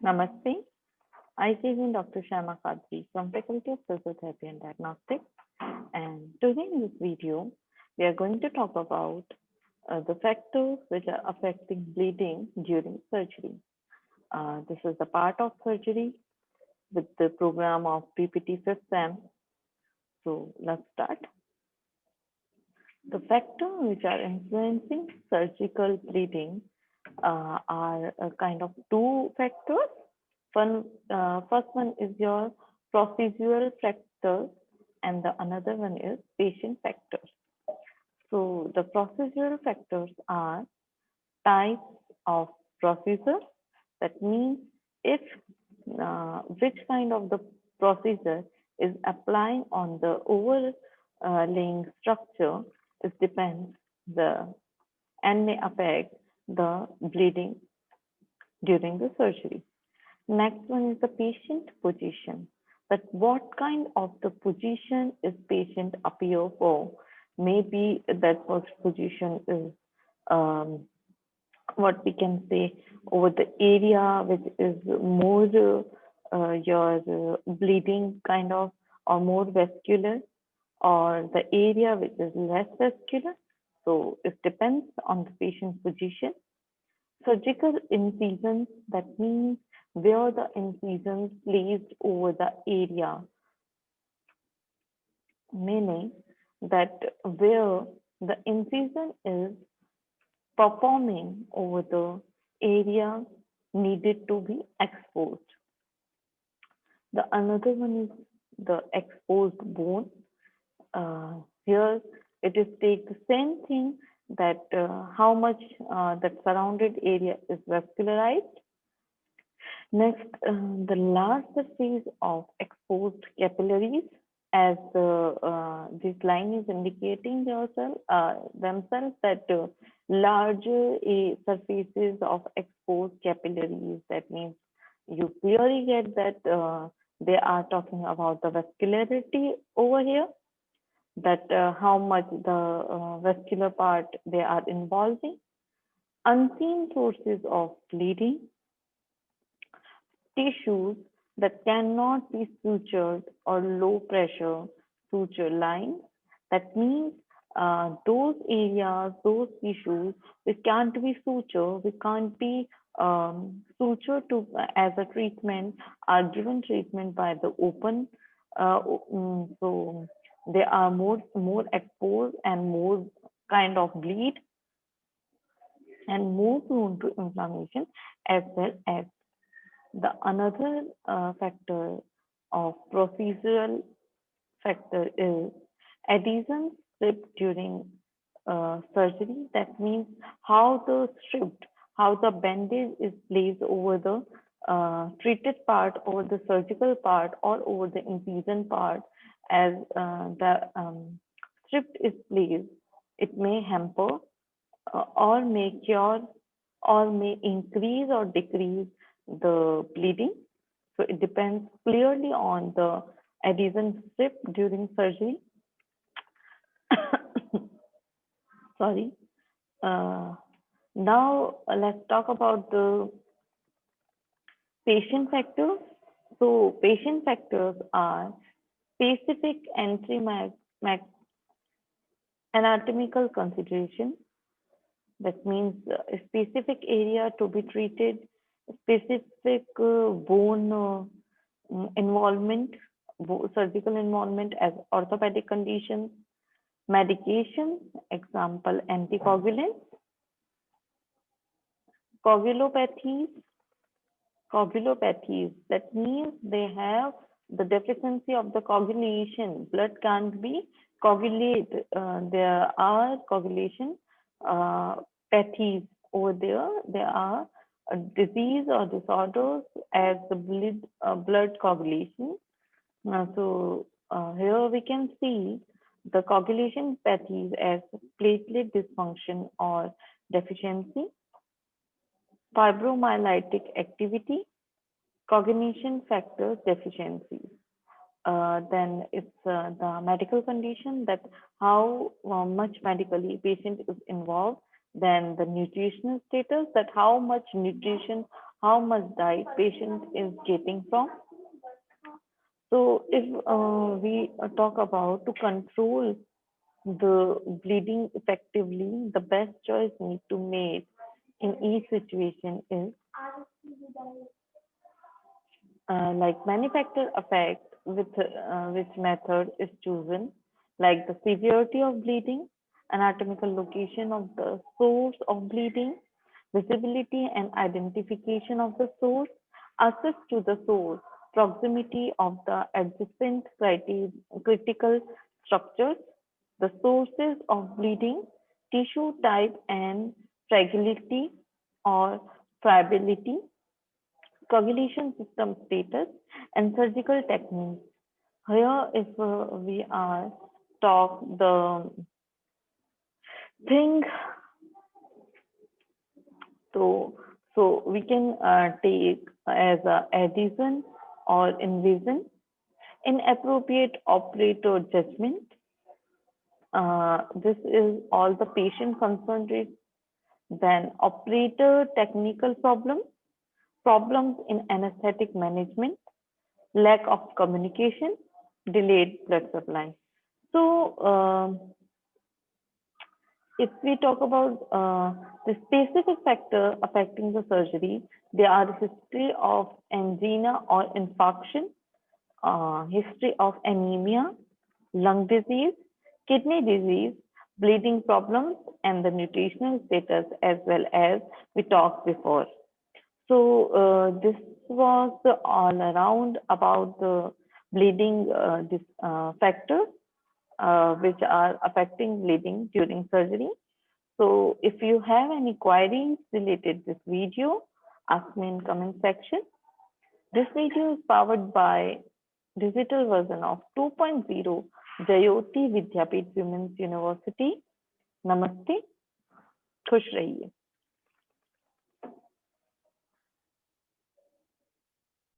Namaste. I am Dr. Shama Kadri from Faculty of Physiotherapy and Diagnostics. And today in this video, we are going to talk about the factors which are affecting bleeding during surgery. This is the part of surgery with the program of PPT 5th SEM. So let's start. The factors which are influencing surgical bleeding are kind of two factors. First one is your procedural factors, and the another one is patient factors. So the procedural factors are types of procedure. That means if which kind of the procedure is applying on the overlaying structure, it depends the and may affect the bleeding during the surgery. Next one is the patient position. That what kind of the position is patient appear for? Maybe that first position is what we can say over the area which is more your bleeding kind of or more vascular, or the area which is less vascular. So it depends on the patient's position. Surgical incisions, that means where the incisions placed over the area, meaning that where the incision is performing over the area needed to be exposed. The another one is the exposed bone. Here it is take the same thing that how much that surrounded area is vascularized. Next, the large surface of exposed capillaries, as this line is indicating themselves that larger surfaces of exposed capillaries. That means you clearly get that they are talking about the vascularity over here, that how much the vascular part they are involving. Unseen sources of bleeding, tissues that cannot be sutured or low pressure suture lines. That means those areas, those tissues, we can't be sutured, we can't be sutured to as a treatment, are given treatment by the open. So they are more exposed and more kind of bleed and more prone to inflammation, as well as the another factor of procedural factor is adhesion strip during surgery. That means how the stripped, how the bandage is placed over the treated part, over the surgical part, or over the incision part. As the strip is placed, it may hamper or may cure or may increase or decrease the bleeding. So it depends clearly on the adhesion strip during surgery. Sorry. Now let's talk about the patient factors. So patient factors are specific anatomical consideration. That means a specific area to be treated, specific bone involvement, surgical involvement as orthopedic conditions, medication, example, anticoagulants, coagulopathies, that means they have the deficiency of the coagulation. Blood can't be coagulate. There are coagulation pathies over there. There are a disease or disorders as the blood coagulation. Here we can see the coagulation pathies as platelet dysfunction or deficiency, fibromyalgic activity, cognition factors deficiencies. Then it's the medical condition, that how much medically patient is involved. Then the nutritional status, that how much nutrition, how much diet patient is getting from. So if we talk about to control the bleeding effectively, the best choice need to make in each situation is like many factors affect with which method is chosen, like the severity of bleeding, anatomical location of the source of bleeding, visibility and identification of the source, access to the source, proximity of the adjacent critical structures, the sources of bleeding, tissue type and fragility or friability, coagulation system status, and surgical techniques. Here, if we are talk the thing, so we can take as a adhesion or invasion, inappropriate operator judgment. This is all the patient concentrate. Then operator technical problems, problems in anesthetic management, lack of communication, delayed blood supply. So, if we talk about the specific factor affecting the surgery, there are history of angina or infarction, history of anemia, lung disease, kidney disease, bleeding problems, and the nutritional status as well as we talked before. So this was all around about the bleeding factors which are affecting bleeding during surgery. So if you have any queries related this video, ask me in comment section. This video is powered by digital version of 2.0 Jayoti Vidyapeeth Women's University. Namaste. खुश रहिए.